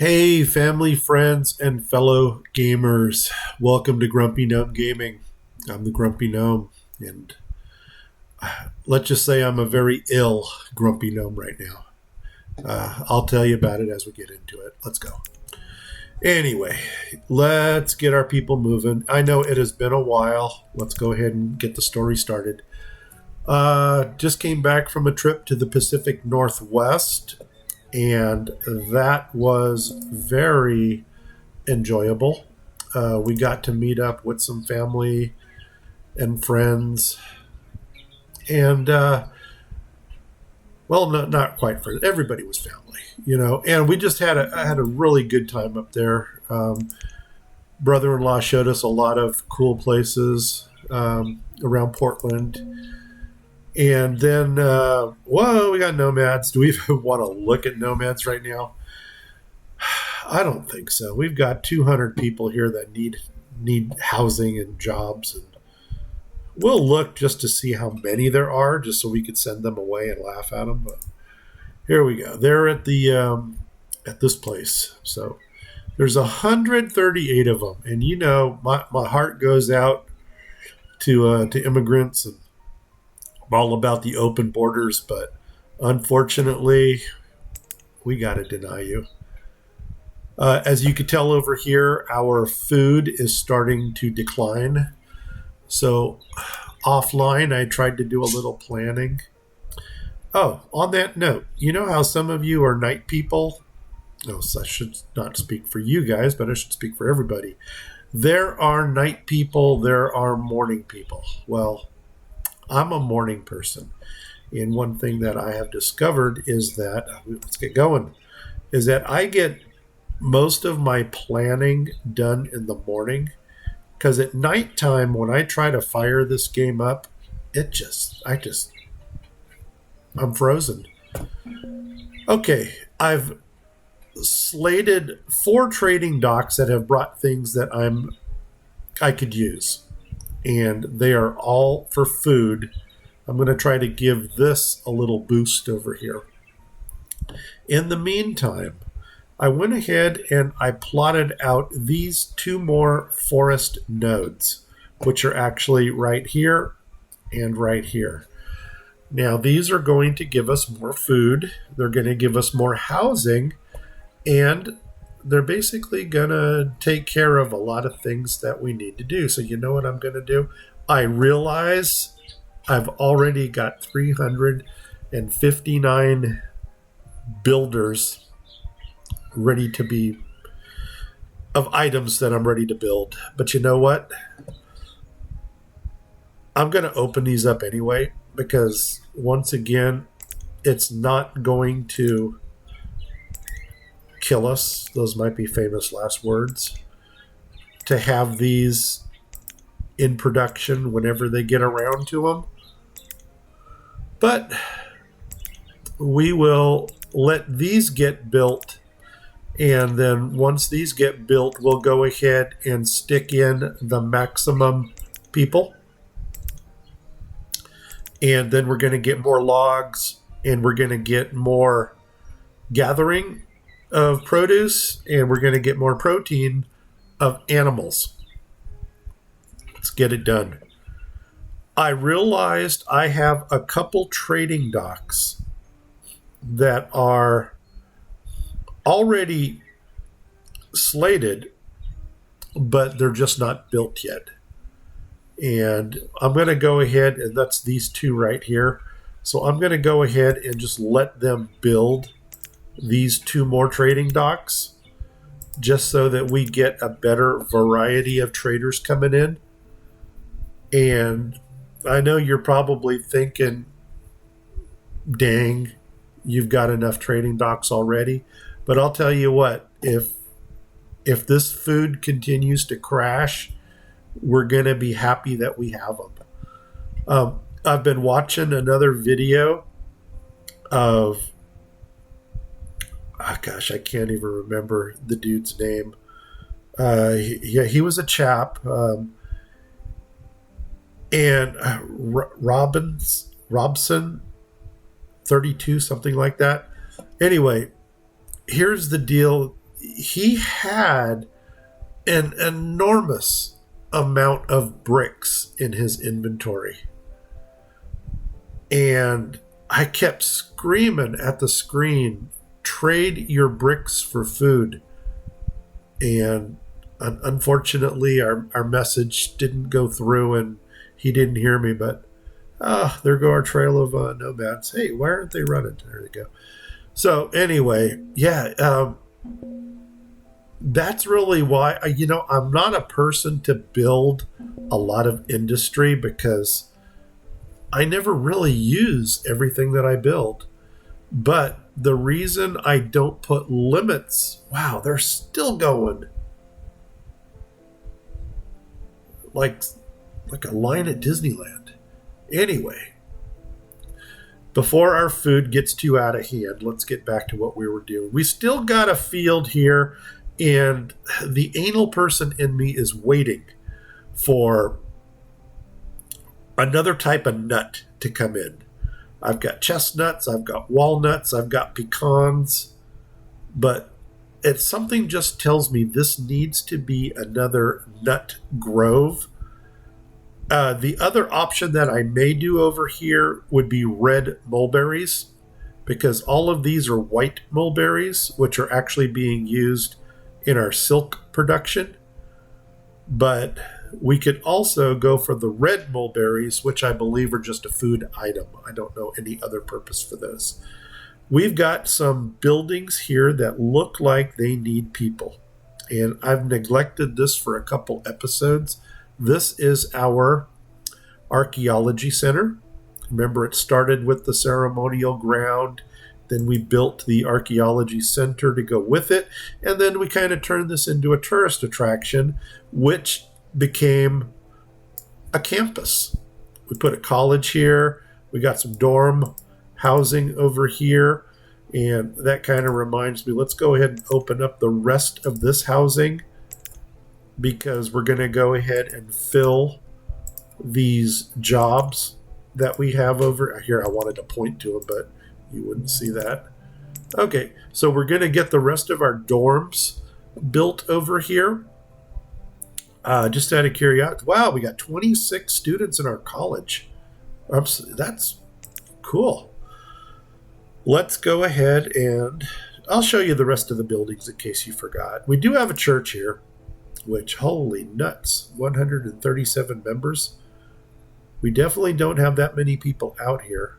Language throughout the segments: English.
Hey, family, friends, and fellow gamers. Welcome to Grumpy Gnome Gaming. I'm the Grumpy Gnome, and let's just say I'm a very ill Grumpy Gnome right now. I'll tell you about it as we get into it. Let's go. Anyway, let's get our people moving. I know it has been a while. Let's go ahead and get the story started. Just came back from a trip to the Pacific Northwest, and that was very enjoyable. We got to meet up with some family and friends, and well, not quite friends. Everybody was family, and we just had a really good time up there. Brother-in-law showed us a lot of cool places around Portland. And then, whoa, we got nomads. Do we even want to look at nomads right now? I don't think so. We've got 200 people here that need housing and jobs, and we'll look just to see how many there are, just so we could send them away and laugh at them. But here we go. They're at the at this place. So there's 138 of them, and my heart goes out to immigrants, and I'm all about the open borders, but unfortunately, we got to deny you. As you can tell over here, our food is starting to decline. So offline, I tried to do a little planning. Oh, on that note, you know how some of you are night people? Oh, so I should not speak for you guys, but I should speak for everybody. There are night people, there are morning people. Well, I'm a morning person. And one thing that I have discovered is that, let's get going, is that I get most of my planning done in the morning. Because at nighttime, when I try to fire this game up, I'm frozen. Okay, I've slated 4 trading docks that have brought things that I could use. And they are all for food. I'm going to try to give this a little boost over here. In the meantime, I went ahead and I plotted out these 2 more forest nodes, which are actually right here and right here. Now, these are going to give us more food. They're going to give us more housing, and they're basically going to take care of a lot of things that we need to do. So you know what I'm going to do? I realize I've already got 359 builders ready to be, of items that I'm ready to build. But you know what? I'm going to open these up anyway, because once again, it's not going to kill us. Those might be famous last words. To have these in production whenever they get around to them. But we will let these get built, and then once these get built, we'll go ahead and stick in the maximum people. And then we're going to get more logs, and we're going to get more gathering of produce, and we're going to get more protein of animals. Let's get it done. I realized I have a couple trading docks that are already slated, but they're just not built yet. And I'm going to go ahead, and that's these 2 right here. So I'm going to go ahead and just let them build these 2 more trading docks, just so that we get a better variety of traders coming in. And I know you're probably thinking, dang, you've got enough trading docks already. But I'll tell you what, if this food continues to crash, we're going to be happy that we have them. I've been watching another video of, oh gosh, I can't even remember the dude's name. He was a chap, and Robson 32, something like that. Anyway, here's the deal. he had an enormous amount of bricks in his inventory. And I kept screaming at the screen, trade your bricks for food. And unfortunately, our message didn't go through and he didn't hear me. But there go our trail of nomads. Hey, why aren't they running? There they go. So anyway, yeah, that's really why, I'm not a person to build a lot of industry because I never really use everything that I build. But the reason I don't put limits, wow, they're still going. Like a line at Disneyland. Anyway, before our food gets too out of hand, let's get back to what we were doing. We still got a field here, and the anal person in me is waiting for another type of nut to come in. I've got chestnuts, I've got walnuts, I've got pecans, but something just tells me this needs to be another nut grove. The other option that I may do over here would be red mulberries, because all of these are white mulberries, which are actually being used in our silk production. But we could also go for the red mulberries, which I believe are just a food item. I don't know any other purpose for those. We've got some buildings here that look like they need people. And I've neglected this for a couple episodes. This is our Archaeology Center. Remember, it started with the ceremonial ground. Then we built the Archaeology Center to go with it. And then we kind of turned this into a tourist attraction, which became a campus. We put a college here. We got some dorm housing over here. And that kind of reminds me, let's go ahead and open up the rest of this housing, because we're going to go ahead and fill these jobs that we have over here. I wanted to point to them, but you wouldn't see that. Okay, so we're going to get the rest of our dorms built over here. Just out of curiosity, wow, we got 26 students in our college. That's cool. Let's go ahead and I'll show you the rest of the buildings in case you forgot. We do have a church here, which, holy nuts, 137 members. We definitely don't have that many people out here.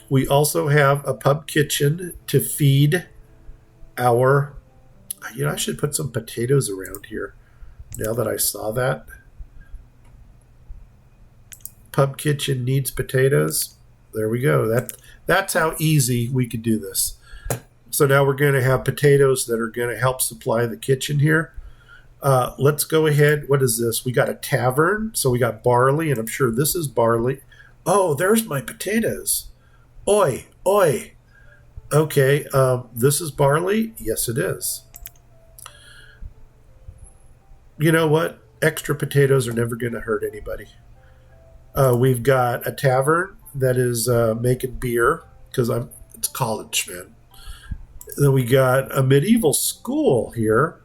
We also have a pub kitchen to feed our, I should put some potatoes around here now that I saw that. Pub kitchen needs potatoes. There we go. That's how easy we could do this. So now we're going to have potatoes that are going to help supply the kitchen here. Let's go ahead. What is this? We got a tavern. So we got barley, and I'm sure this is barley. Oh, there's my potatoes. Oi, oi. Okay, this is barley? Yes, it is. You know what? Extra potatoes are never going to hurt anybody. We've got a tavern that is making beer, because it's college, man. Then we got a medieval school here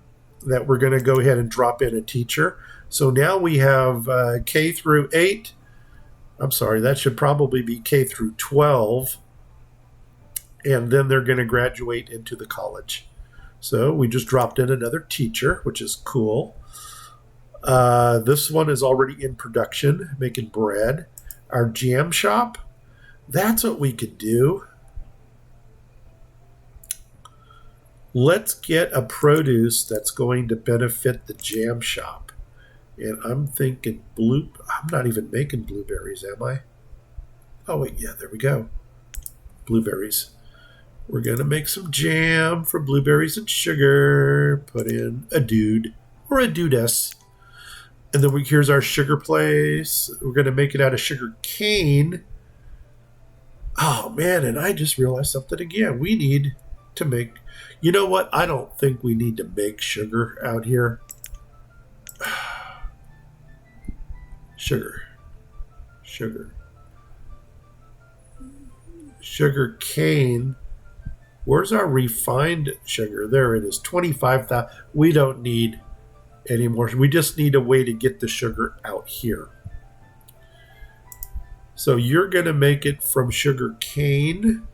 that we're going to go ahead and drop in a teacher. So now we have K through 8. I'm sorry, that should probably be K through 12. And then they're going to graduate into the college. So we just dropped in another teacher, which is cool. This one is already in production, making bread. Our jam shop, that's what we could do. Let's get a produce that's going to benefit the jam shop. And I'm thinking I'm not even making blueberries, am I? Oh, wait, yeah, there we go. Blueberries. We're going to make some jam for blueberries and sugar. Put in a dude or a dudess. And then here's our sugar place. We're going to make it out of sugar cane. Oh, man, and I just realized something again. We need to make... You know what? I don't think we need to make sugar out here. Sugar cane Where's our refined sugar? There it is, 25,000. We don't need any more. We just need a way to get the sugar out here. So you're going to make it from sugar cane.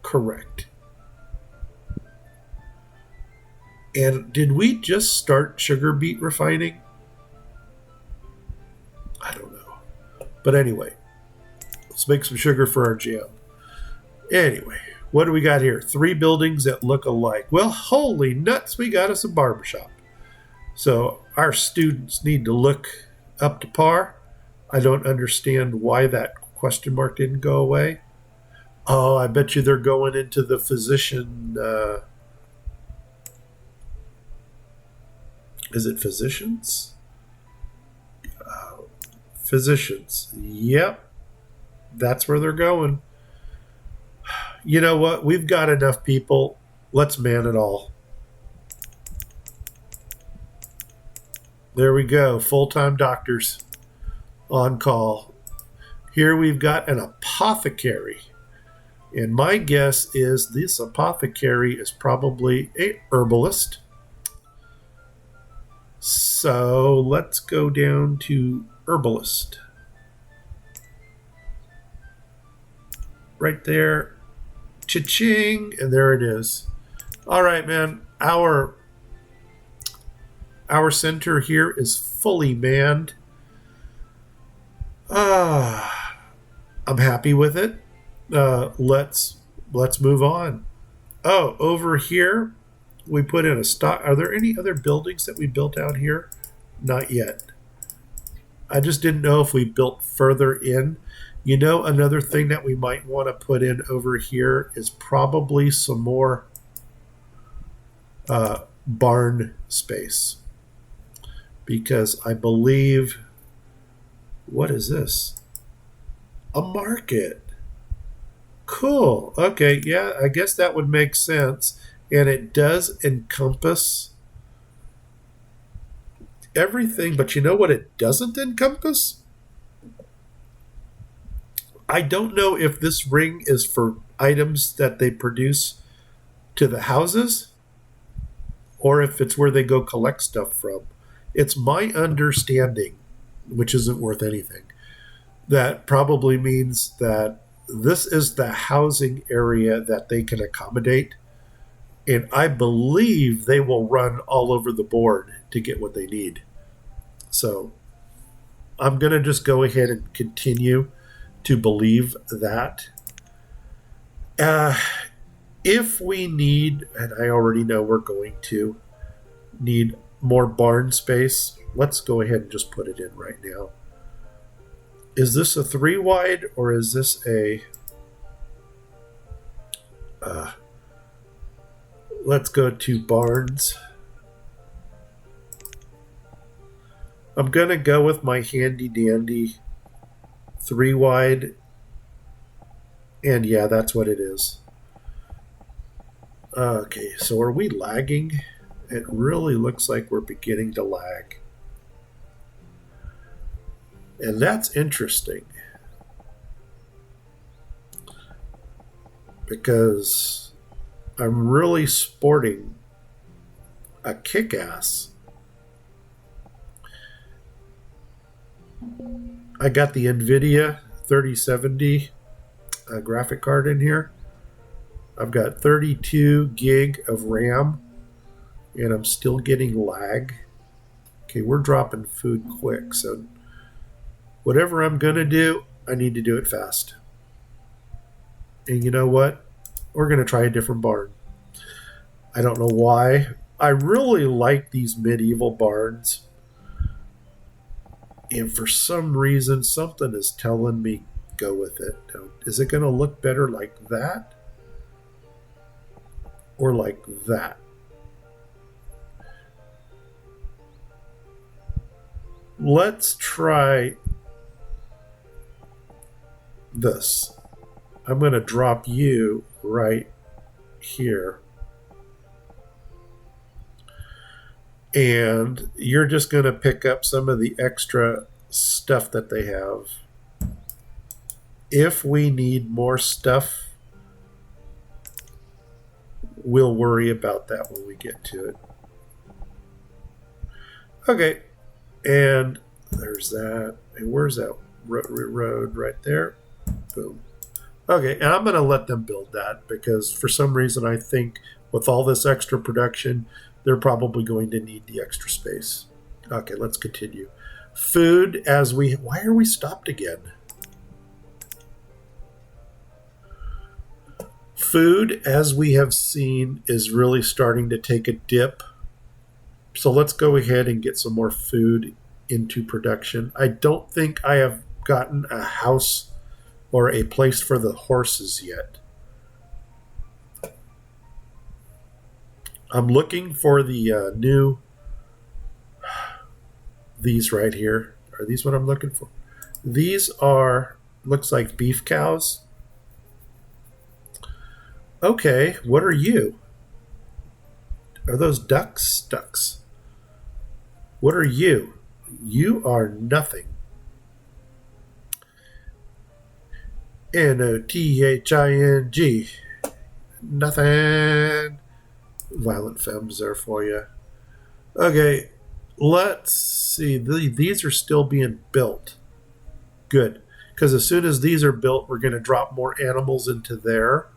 Correct. And did we just start sugar beet refining? I don't know. But anyway, let's make some sugar for our jam. Anyway, what do we got here? 3 buildings that look alike. Well, holy nuts, we got us a barbershop. So our students need to look up to par. I don't understand why that question mark didn't go away. Oh, I bet you they're going into the physician. Is it physicians? Physicians. Yep. That's where they're going. You know what? We've got enough people. Let's man it all. There we go. Full-time doctors on call. Here we've got an apothecary. And my guess is this apothecary is probably a herbalist. So let's go down to herbalist. Right there. Cha-ching. And there it is. All right, man. Our center here is fully manned. I'm happy with it. Let's move on. Oh, over here we put in a stock. Are there any other buildings that we built out here? Not yet. I just didn't know if we built further in. You know, another thing that we might want to put in over here is probably some more barn space. Because I believe, what is this? A market. Cool. Okay, yeah, I guess that would make sense. And it does encompass everything, but you know what it doesn't encompass? I don't know if this ring is for items that they produce to the houses or if it's where they go collect stuff from. It's my understanding, which isn't worth anything, that probably means that this is the housing area that they can accommodate. And I believe they will run all over the board to get what they need. So I'm going to just go ahead and continue to believe that. If we need, and I already know we're going to need more barn space, let's go ahead and just put it in right now. Is this a 3 wide or is this a... let's go to barns. I'm going to go with my handy dandy 3 wide. And yeah, that's what it is. Okay, so are we lagging? It really looks like we're beginning to lag. And that's interesting. Because I'm really sporting a kick-ass. I got the NVIDIA 3070 graphic card in here. I've got 32 gig of RAM, and I'm still getting lag. Okay, we're dropping food quick, so whatever I'm going to do, I need to do it fast. And you know what? We're going to try a different barn. I don't know why. I really like these medieval barns. And for some reason, something is telling me go with it. Is it going to look better like that? Or like that? Let's try this. I'm going to drop you right here. And you're just going to pick up some of the extra stuff that they have. If we need more stuff, we'll worry about that when we get to it. Okay, and there's that. And where's that road right there? Boom. Okay, and I'm going to let them build that because for some reason I think with all this extra production, they're probably going to need the extra space. Okay, let's continue. Food as we... Why are we stopped again? Food, as we have seen, is really starting to take a dip. So let's go ahead and get some more food into production. I don't think I have gotten a house or a place for the horses yet. I'm looking for the new... These right here. Are these what I'm looking for? These are... Looks like beef cows. Okay, what are you? Are those ducks? Ducks. What are you? You are nothing. Nothing. Nothing. Violent femmes there for you. Okay, let's see. These are still being built. Good. Because as soon as these are built, we're going to drop more animals into there.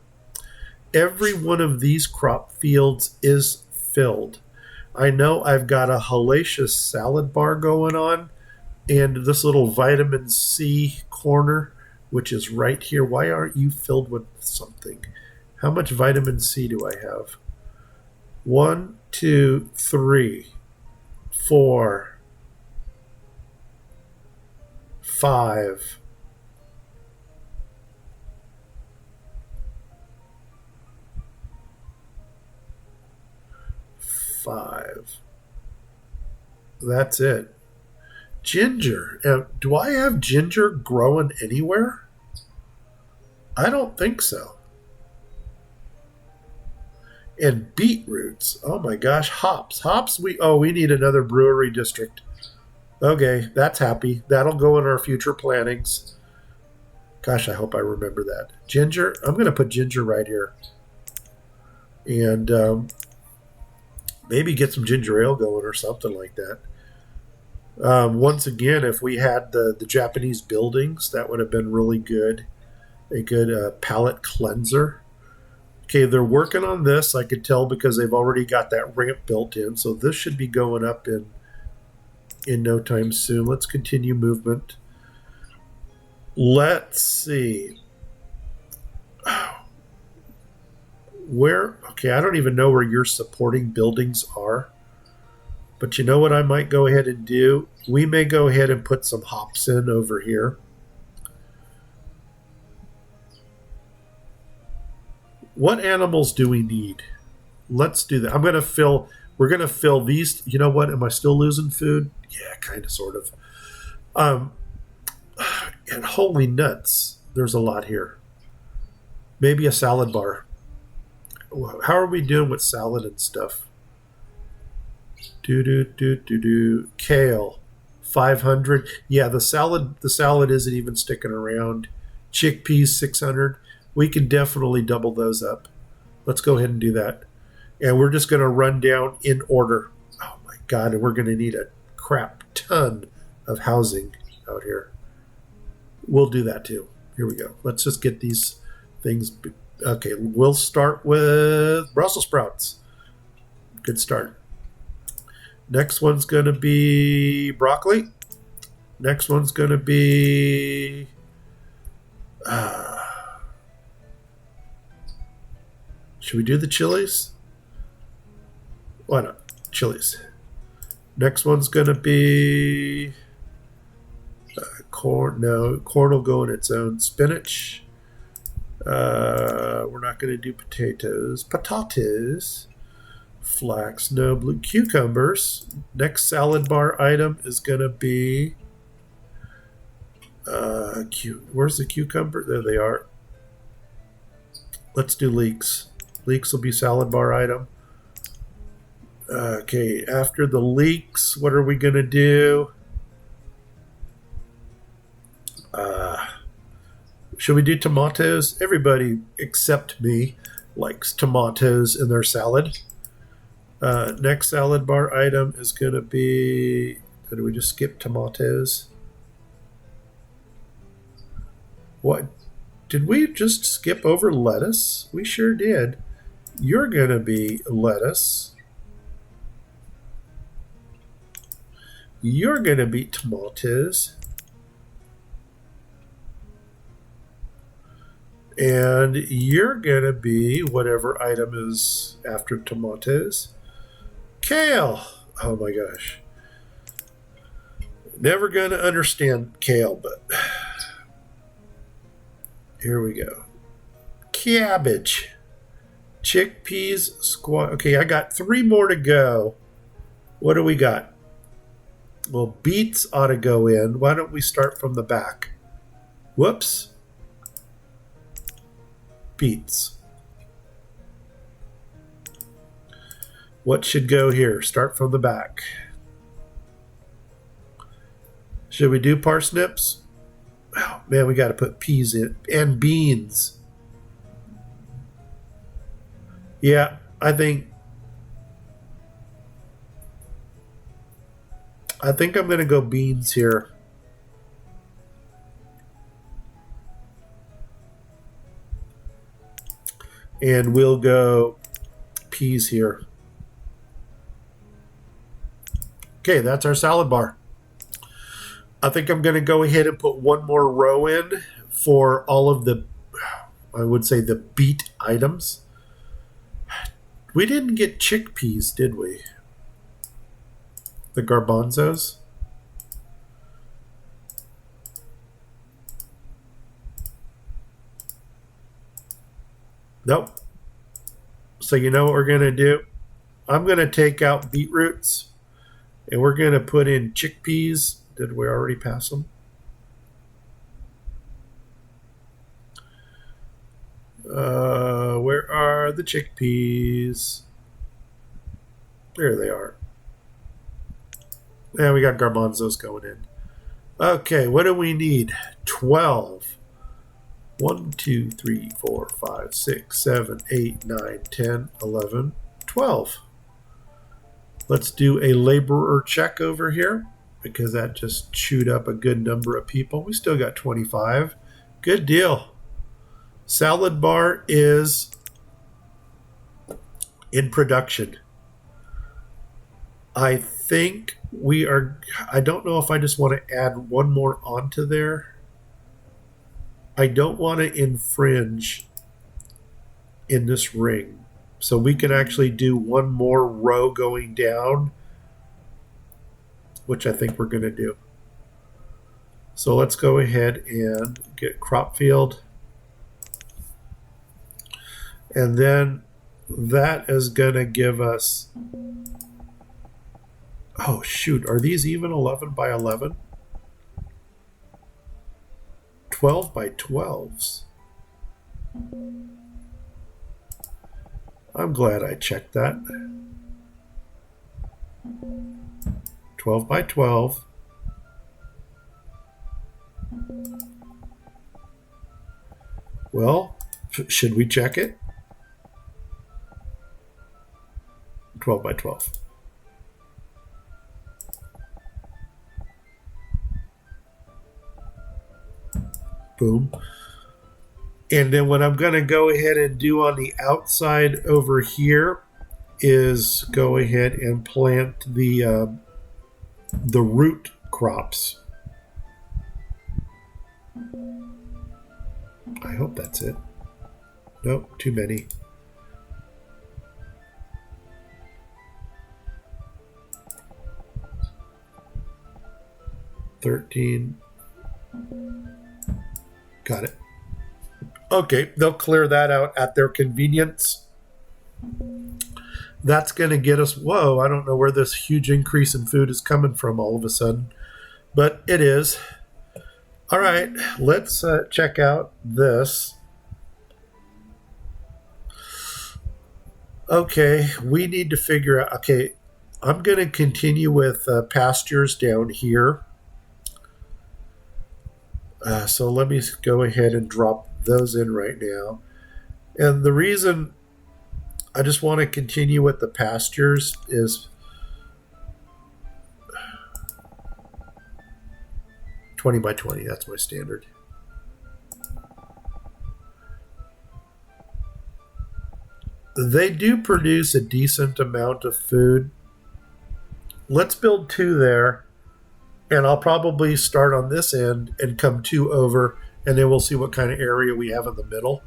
Every one of these crop fields is filled. I know I've got a hellacious salad bar going on and this little vitamin C corner, which is right here. Why aren't you filled with something? How much vitamin C do I have? 1, 2, 3, 4, 5. That's it. Ginger. Do I have ginger growing anywhere? I don't think so. And beetroots. Oh my gosh, hops. Hops, we need another brewery district. Okay, that's happy. That'll go in our future plannings. Gosh, I hope I remember that. Ginger, I'm going to put ginger right here. And maybe get some ginger ale going or something like that. Once again, if we had the Japanese buildings, that would have been really good. A good palate cleanser. Okay, they're working on this. I could tell because they've already got that ramp built in. So this should be going up in no time soon. Let's continue movement. Let's see. Okay, I don't even know where your supporting buildings are. But you know what I might go ahead and do? We may go ahead and put some hops in over here. What animals do we need? Let's do that. We're going to fill these. You know what? Am I still losing food? Yeah, kind of, sort of. And holy nuts, there's a lot here. Maybe a salad bar. How are we doing with salad and stuff? Kale, 500. Yeah, the salad isn't even sticking around. Chickpeas, 600. We can definitely double those up. Let's go ahead and do that. And we're just going to run down in order. Oh my God, and we're going to need a crap ton of housing out here. We'll do that too. Here we go. Let's just get these things. Okay, we'll start with Brussels sprouts. Good start. Next one's going to be broccoli. Next one's going to be... should we do the chilies? Why not? Chilies. Next one's going to be... corn. No, corn will go in its own. Spinach. We're not going to do potatoes. Potatoes. Flax. No. Blue cucumbers. Next salad bar item is going to be... where's the cucumber? There they are. Let's do leeks. Leeks will be salad bar item. Okay, after the leeks, what are we going to do? Should we do tomatoes? Everybody except me likes tomatoes in their salad. Next salad bar item is going to be. Did we just skip tomatoes? What? Did we just skip over lettuce? We sure did. You're going to be lettuce. You're going to be tomatoes. And you're going to be whatever item is after tomatoes. Kale. Oh my gosh. Never going to understand kale, but here we go. Cabbage. Chickpeas, squash. Okay, I got 3 more to go. What do we got? Well, beets ought to go in. Why don't we start from the back? Whoops. Beets. What should go here? Start from the back. Should we do parsnips? Oh, man, we got to put peas in. And beans. Yeah, I think I'm going to go beans here. And we'll go peas here. Okay, that's our salad bar. I think I'm going to go ahead and put one more row in for all of the, I would say, the beet items. We didn't get chickpeas, did we? The garbanzos. Nope. So you know what we're going to do? I'm going to take out beetroots and we're going to put in chickpeas. Did we already pass them? Where are the chickpeas? There they are. And we got garbanzos going in. Okay, what do we need? 12. 1, 2, 3, 4, 5, 6, 7, 8, 9, 10, 11, 12. Let's do a laborer check over here because that just chewed up a good number of people. We still got 25. Good deal. Salad bar is in production. I think we are, I don't know if I just want to add one more onto there. I don't want to infringe in this ring. So we can actually do one more row going down, which I think we're going to do. So let's go ahead and get crop field. And then that is going to give us, oh shoot, are these even 11 by 11? 12 by 12s. I'm glad I checked that. 12 by 12. Well, should we check it? 12 by 12. Boom. And then what I'm going to go ahead and do on the outside over here is go ahead and plant the root crops. I hope that's it. Nope, too many. $13. Got it. Okay, they'll clear that out at their convenience. That's going to get us, whoa, I don't know where this huge increase in food is coming from all of a sudden, but it is. All right, let's check out this. Okay, we need to figure out, okay, I'm going to continue with pastures down here. So let me go ahead and drop those in right now. And the reason I just want to continue with the pastures is 20 by 20. That's my standard. They do produce a decent amount of food. Let's build 2 there, and I'll probably start on this end and come 2 over, and then we'll see what kind of area we have in the middle.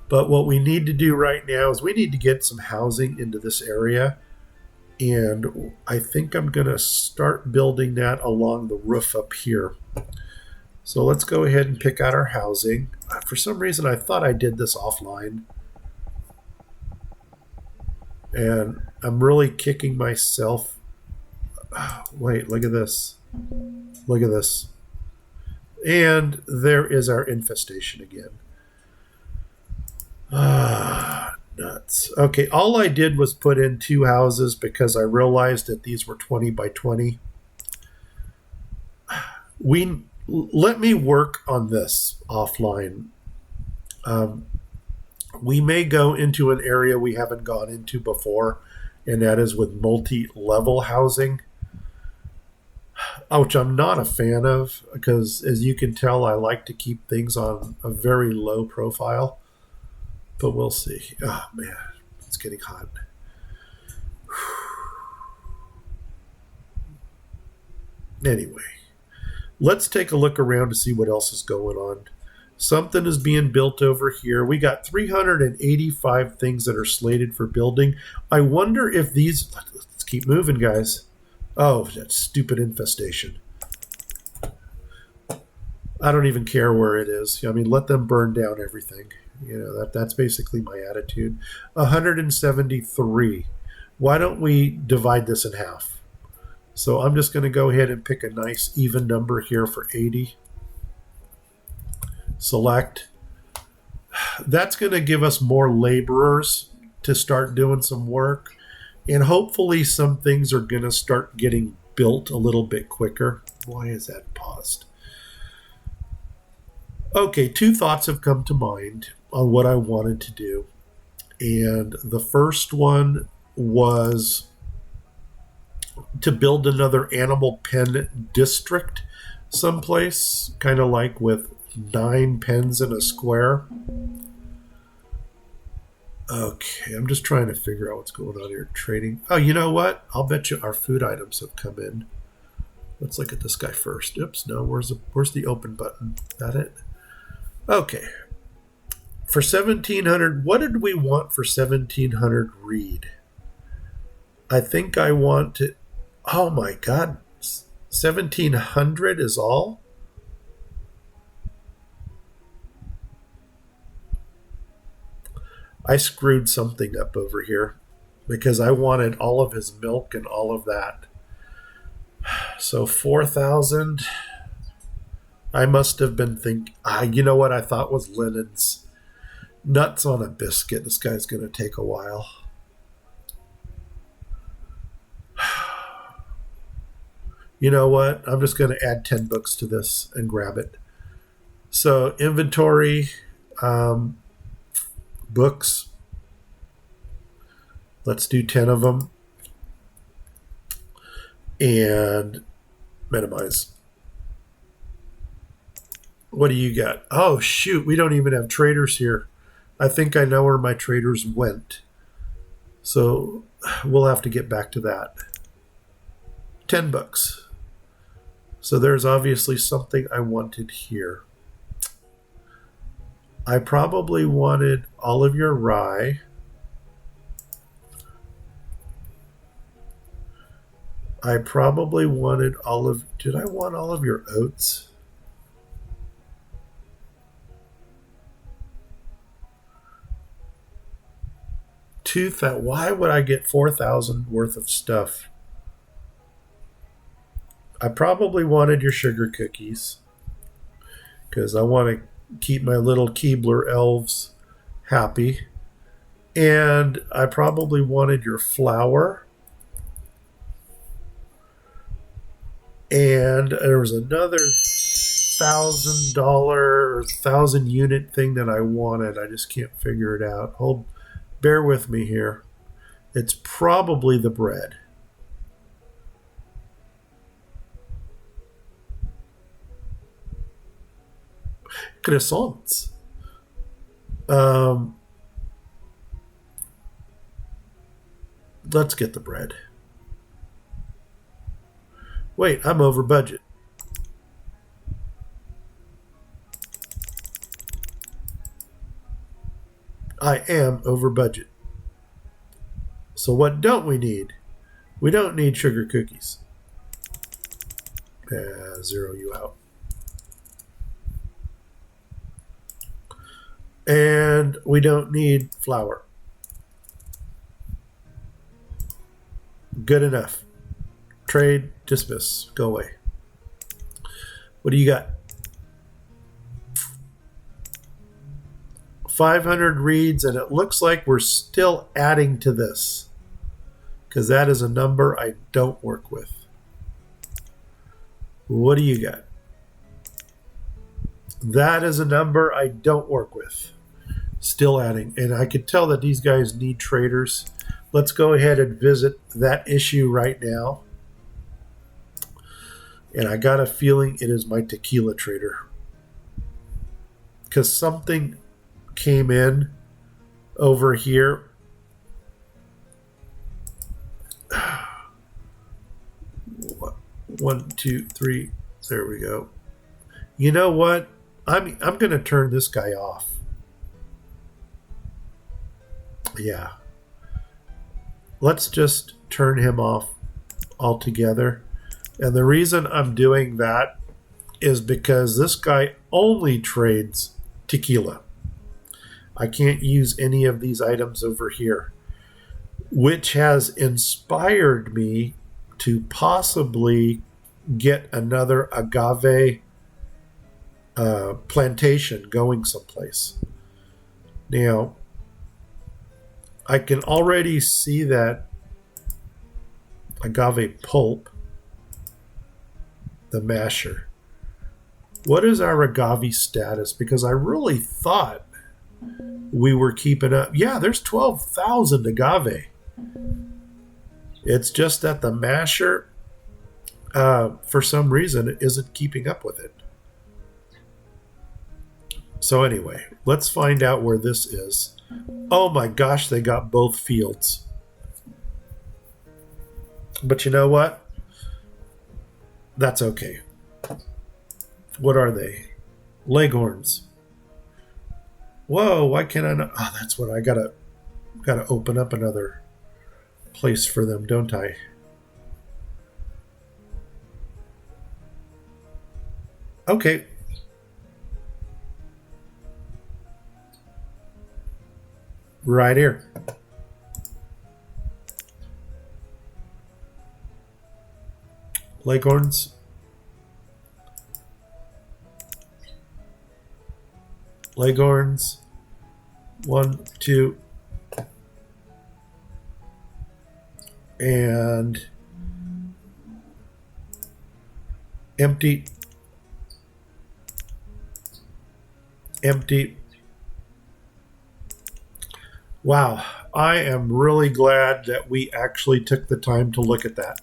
But what we need to do right now is we need to get some housing into this area, and I think I'm going to start building that along the roof up here. So let's go ahead and pick out our housing. For some reason, I thought I did this offline. And I'm really kicking myself. Oh, wait, look at this. Look at this. And there is our infestation again. Nuts. Okay, all I did was put in 2 houses because I realized that these were 20 by 20. Let me work on this offline. We may go into an area we haven't gone into before, and that is with multi-level housing, which I'm not a fan of because, as you can tell, I like to keep things on a very low profile. But we'll see. Oh, man, it's getting hot. Anyway, let's take a look around to see what else is going on. Something is being built over here. We got 385 things that are slated for building. I wonder if these... Let's keep moving, guys. Oh, that stupid infestation. I don't even care where it is. I mean, let them burn down everything. You know, that's basically my attitude. 173. Why don't we divide this in half? So I'm just going to go ahead and pick a nice even number here for 80. Select. That's going to give us more laborers to start doing some work. And hopefully some things are going to start getting built a little bit quicker. Why is that paused? Okay, 2 thoughts have come to mind on what I wanted to do. And the first one was to build another animal pen district someplace, kind of like with 9 pens in a square. Okay, I'm just trying to figure out what's going on here. Trading. Oh, you know what? I'll bet you our food items have come in. Let's look at this guy first. Oops, no, where's the open button? That it? Okay. For 1700, what did we want for 1700 read? I think I want to... Oh my God. 1700 is all? I screwed something up over here because I wanted all of his milk and all of that. So 4,000. I must have been thinking, you know what I thought was linens. Nuts on a biscuit. This guy's going to take a while. You know what? I'm just going to add 10 books to this and grab it. So inventory, books. Let's do 10 of them. And minimize. What do you got? Oh, shoot. We don't even have traders here. I think I know where my traders went. So we'll have to get back to that. 10 bucks. So there's obviously something I wanted here. I probably wanted all of your rye. I probably wanted all of... Did I want all of your oats? Why would I get 4,000 worth of stuff? I probably wanted your sugar cookies because I want to keep my little Keebler elves happy. And I probably wanted your flour. And there was another $1,000 or 1,000 unit thing that I wanted. I just can't figure it out. bear with me here. It's probably the bread. Croissants. Let's get the bread. Wait, I'm over budget. I am over budget. So what don't we need? We don't need sugar cookies. Zero you out. And we don't need flour. Good enough. Trade, dismiss, go away. What do you got? 500 reads, and it looks like we're still adding to this because that is a number I don't work with. What do you got? That is a number I don't work with. Still adding, and I could tell that these guys need traders. Let's go ahead and visit that issue right now. And I got a feeling it is my tequila trader. Because something came in over here. One, two, three. There we go. You know what? I'm going to turn this guy off. Yeah. Let's just turn him off altogether. And the reason I'm doing that is because this guy only trades tequila. I can't use any of these items over here, which has inspired me to possibly get another agave plantation going someplace. Now, I can already see that agave pulp, the masher. What is our agave status? Because I really thought we were keeping up. Yeah, there's 12,000 agave. It's just that the masher, for some reason, isn't keeping up with it. So anyway, let's find out where this is. Oh my gosh, they got both fields. But you know what? That's okay. What are they? Leghorns. Whoa, why can't I not? Oh, that's what I gotta open up another place for them, don't I? Okay. Right here. Leghorns. Leghorns. 1, 2. And empty. Empty. Wow, I am really glad that we actually took the time to look at that,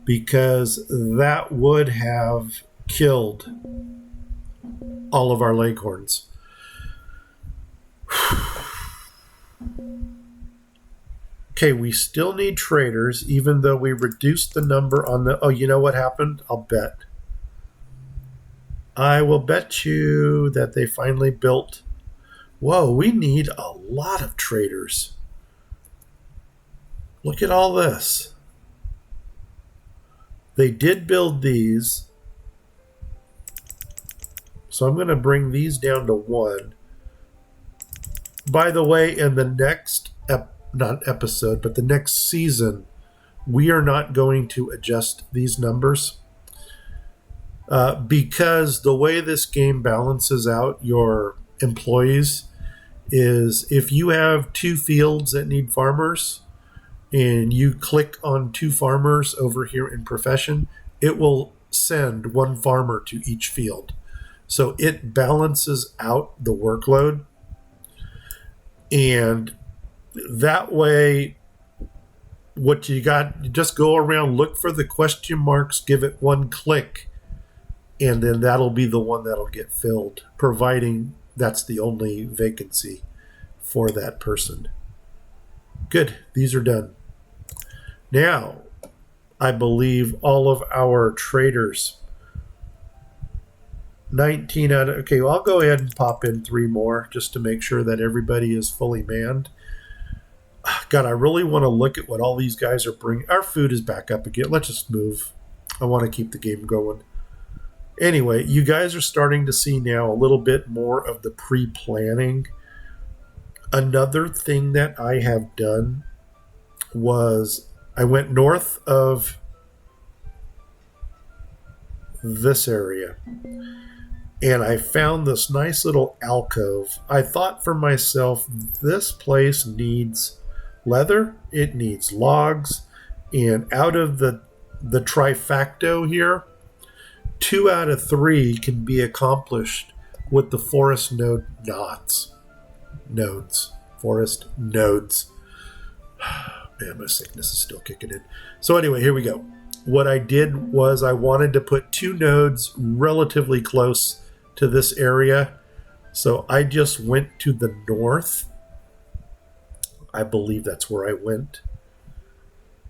because that would have killed all of our Leghorns. Okay, we still need traders, even though we reduced the number on the... Oh, you know what happened? I'll bet. I will bet you that they finally built... Whoa, we need a lot of traders. Look at all this. They did build these. So I'm going to bring these down to 1. By the way, in the next, not episode, but the next season, we are not going to adjust these numbers. Because the way this game balances out your employees is if you have 2 fields that need farmers and you click on 2 farmers over here in profession, it will send 1 farmer to each field. So it balances out the workload. And that way, what you got, you just go around, look for the question marks, give it one click, and then that'll be the one that'll get filled, providing that's the only vacancy for that person. Good. These are done. Now, I believe all of our traders, 19 out of, okay, well, I'll go ahead and pop in 3 more just to make sure that everybody is fully manned. God, I really want to look at what all these guys are bringing. Our food is back up again. Let's just move. I want to keep the game going. Anyway, you guys are starting to see now a little bit more of the pre-planning. Another thing that I have done was I went north of this area and I found this nice little alcove. I thought for myself, this place needs leather, it needs logs, and out of the trifacto here, 2 out of 3 can be accomplished with the forest forest nodes. Man, my sickness is still kicking in. So anyway, here we go. What I did was I wanted to put 2 nodes relatively close to this area. So I just went to the north. I believe that's where I went.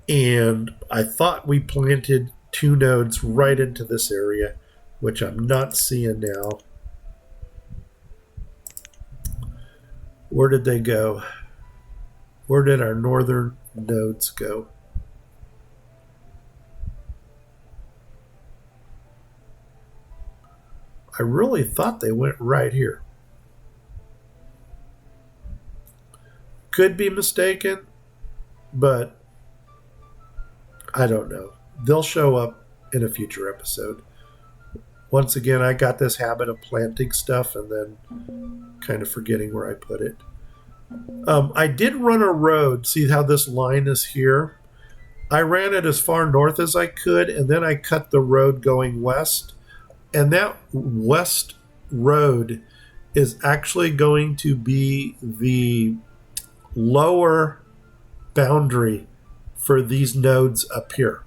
And I thought we planted 2 nodes right into this area, which I'm not seeing now. Where did they go? Where did our northern nodes go? I really thought they went right here. Could be mistaken, but I don't know. They'll show up in a future episode. Once again, I got this habit of planting stuff and then kind of forgetting where I put it. I did run a road. See how this line is here? I ran it as far north as I could, and then I cut the road going west. And that west road is actually going to be the lower boundary for these nodes up here.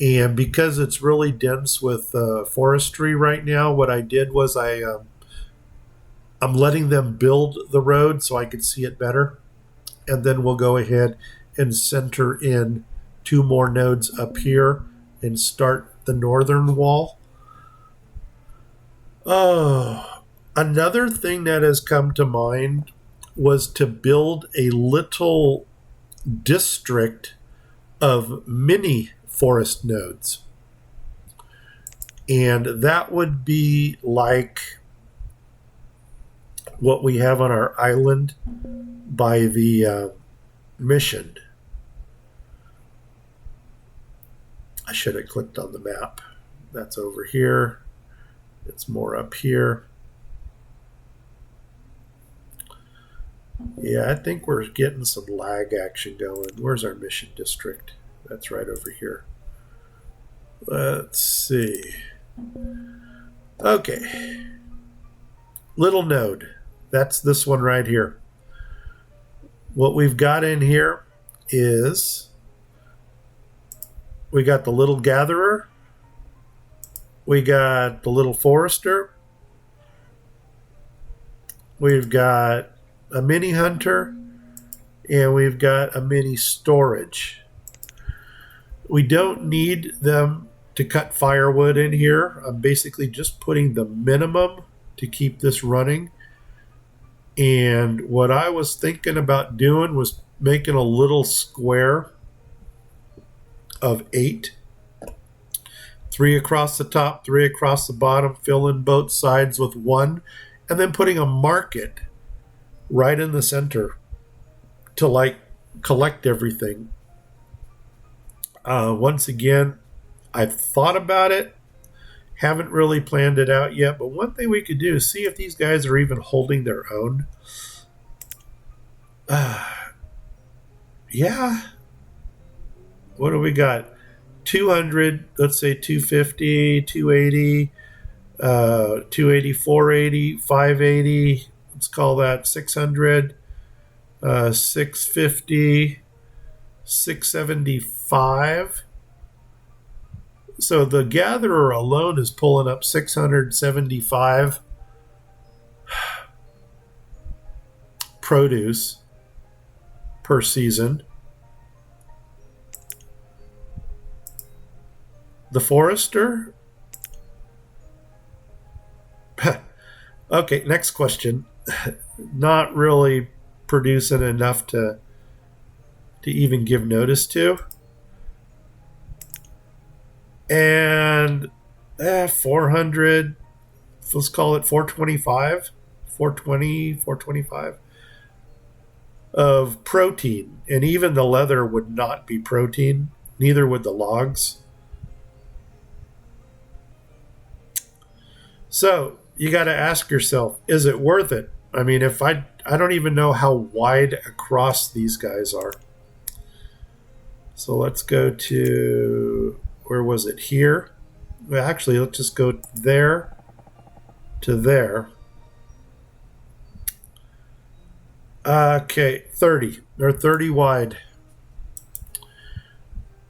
And because it's really dense with forestry right now, what I did was I'm letting them build the road so I could see it better. And then we'll go ahead and center in 2 more nodes up here and start the northern wall. Oh, another thing that has come to mind was to build a little district of mini forest nodes. And that would be like what we have on our island by the mission. I should have clicked on the map. That's over here. It's more up here. Yeah, I think we're getting some lag action going. Where's our mission district? That's right over here. Let's see. Okay. Little node. That's this one right here. What we've got in here is we got the little gatherer. We got the little forester. We've got a mini hunter. And we've got a mini storage. We don't need them to cut firewood in here. I'm basically just putting the minimum to keep this running. And what I was thinking about doing was making a little square of 8. 3 across the top, 3 across the bottom, fill in both sides with 1, and then putting a market right in the center to like collect everything. Once again, I've thought about it, haven't really planned it out yet, but one thing we could do is see if these guys are even holding their own. Yeah. What do we got? 200, let's say 250, 280, 280, 480, 580. Let's call that 600, 650, 675. So the gatherer alone is pulling up 675 produce per season. The forester. Okay, next question. Not really producing enough to even give notice to. And 400, let's call it 425, 420, 425 of protein. And even the leather would not be protein, neither would the logs. So you got to ask yourself, is it worth it? I mean, if I don't even know how wide across these guys are. So let's go to, where was it? Here. Well, actually, let's just go there to there. Okay, 30. They're 30 wide.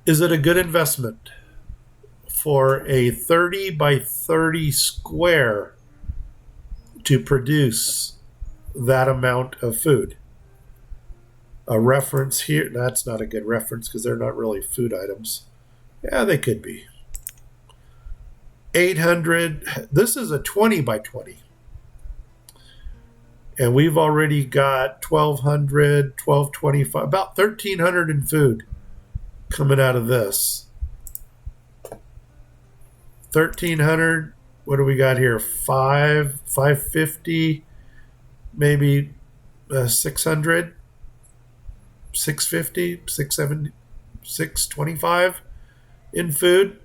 Is it a good investment for a 30 by 30 square to produce that amount of food? A reference here, that's not a good reference because they're not really food items. Yeah, they could be. 800, this is a 20 by 20. And we've already got 1,200, 1,225, about 1,300 in food coming out of this. 1,300, what do we got here? 550, maybe 600, 650, 670, 625 in food.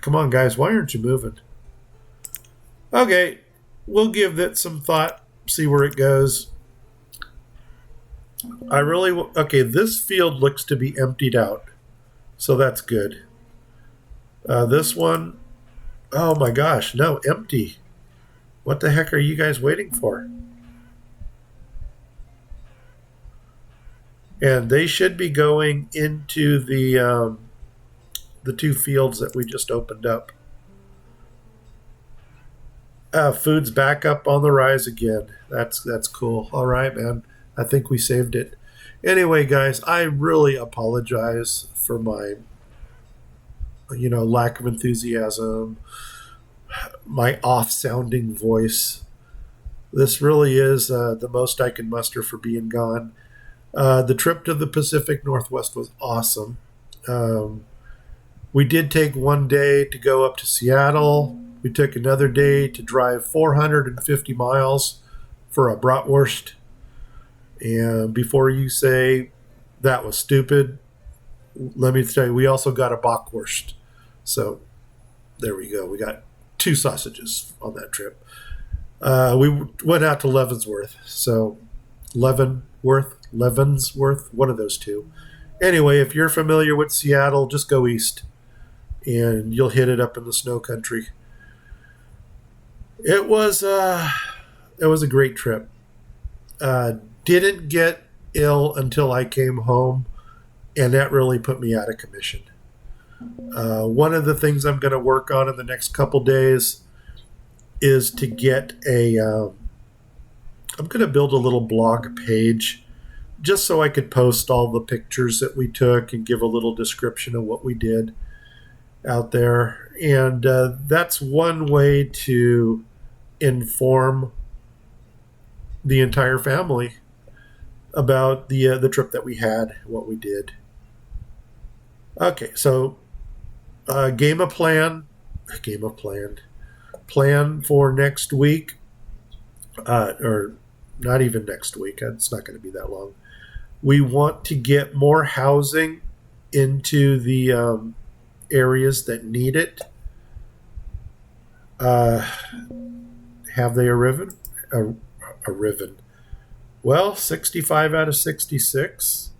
Come on, guys, why aren't you moving? Okay, we'll give that some thought, see where it goes. Okay, this field looks to be emptied out, so that's good. This one, oh my gosh, no, empty. What the heck are you guys waiting for? And they should be going into the two fields that we just opened up. Food's back up on the rise again. That's cool. All right, man. I think we saved it. Anyway, guys, I really apologize for my lack of enthusiasm, my off-sounding voice. This really is the most I can muster for being gone. The trip to the Pacific Northwest was awesome. We did take one day to go up to Seattle. We took another day to drive 450 miles for a bratwurst. And before you say that was stupid, let me tell you, we also got a bockwurst. So there we go. We got 2 sausages on that trip. We went out to Leavenworth. So Leavenworth, one of those two. Anyway, if you're familiar with Seattle, just go east and you'll hit it up in the snow country. It was a great trip. Didn't get ill until I came home, and that really put me out of commission. One of the things I'm going to work on in the next couple days is to get I'm going to build a little blog page just so I could post all the pictures that we took and give a little description of what we did out there. And that's one way to inform the entire family about the trip that we had, what we did. Okay, so plan for next week, or not even next week. It's not going to be that long. We want to get more housing into the areas that need it. Have they arriven? Well, 65 out of 66.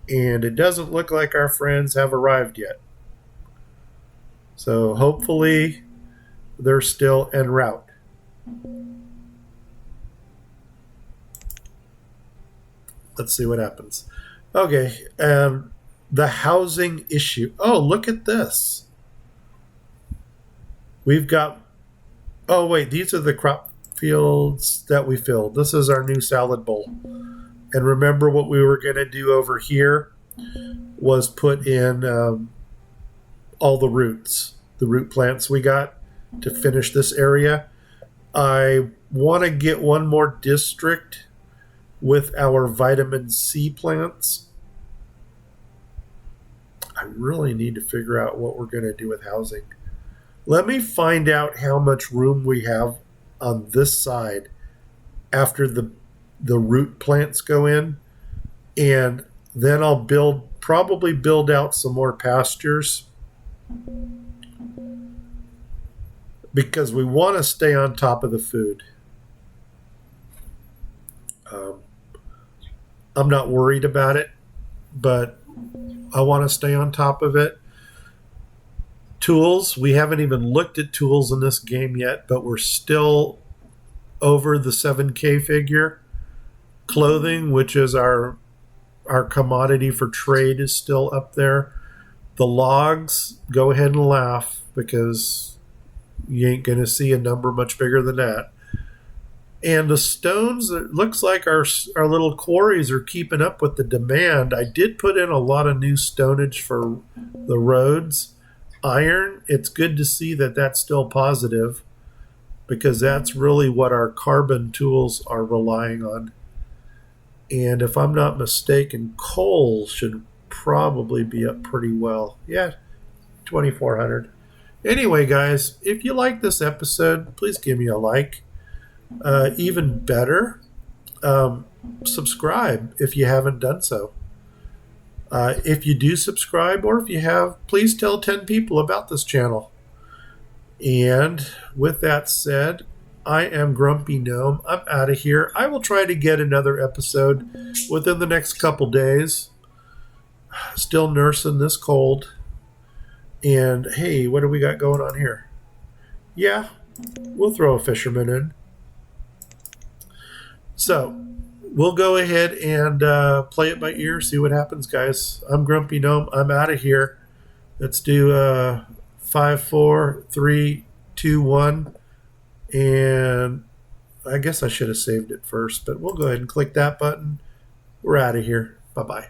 And it doesn't look like our friends have arrived yet. So hopefully they're still en route. Let's see what happens. Okay, the housing issue. Oh, look at this. We've got, oh, wait, these are the crop fields that we filled. This is our new salad bowl. And remember what we were going to do over here was put in all the roots, the root plants we got to finish this area. I want to get one more district with our vitamin C plants. I really need to figure out what we're going to do with housing. Let me find out how much room we have on this side after the root plants go in, and then I'll probably build out some more pastures, because we want to stay on top of the food. I'm not worried about it, but I want to stay on top of it. Tools, we haven't even looked at tools in this game yet, but we're still over the 7K figure. Clothing, which is our commodity for trade, is still up there. The logs, go ahead and laugh, because you ain't going to see a number much bigger than that. And the stones, it looks like our little quarries are keeping up with the demand. I did put in a lot of new stonage for the roads. Iron, it's good to see that that's still positive, because that's really what our carbon tools are relying on. And if I'm not mistaken, coal should probably be up pretty well. Yeah, 2,400. Anyway, guys, if you like this episode, please give me a like. Even better, subscribe if you haven't done so. If you do subscribe, or if you have, please tell 10 people about this channel. And with that said, I am Grumpy Gnome. I'm out of here. I will try to get another episode within the next couple days. Still nursing this cold. And hey, what do we got going on here? Yeah, we'll throw a fisherman in. So we'll go ahead and play it by ear, see what happens, guys. I'm Grumpy Gnome. I'm out of here. Let's do 5, 4, 3, 2, 1. And I guess I should have saved it first, but we'll go ahead and click that button. We're out of here. Bye-bye.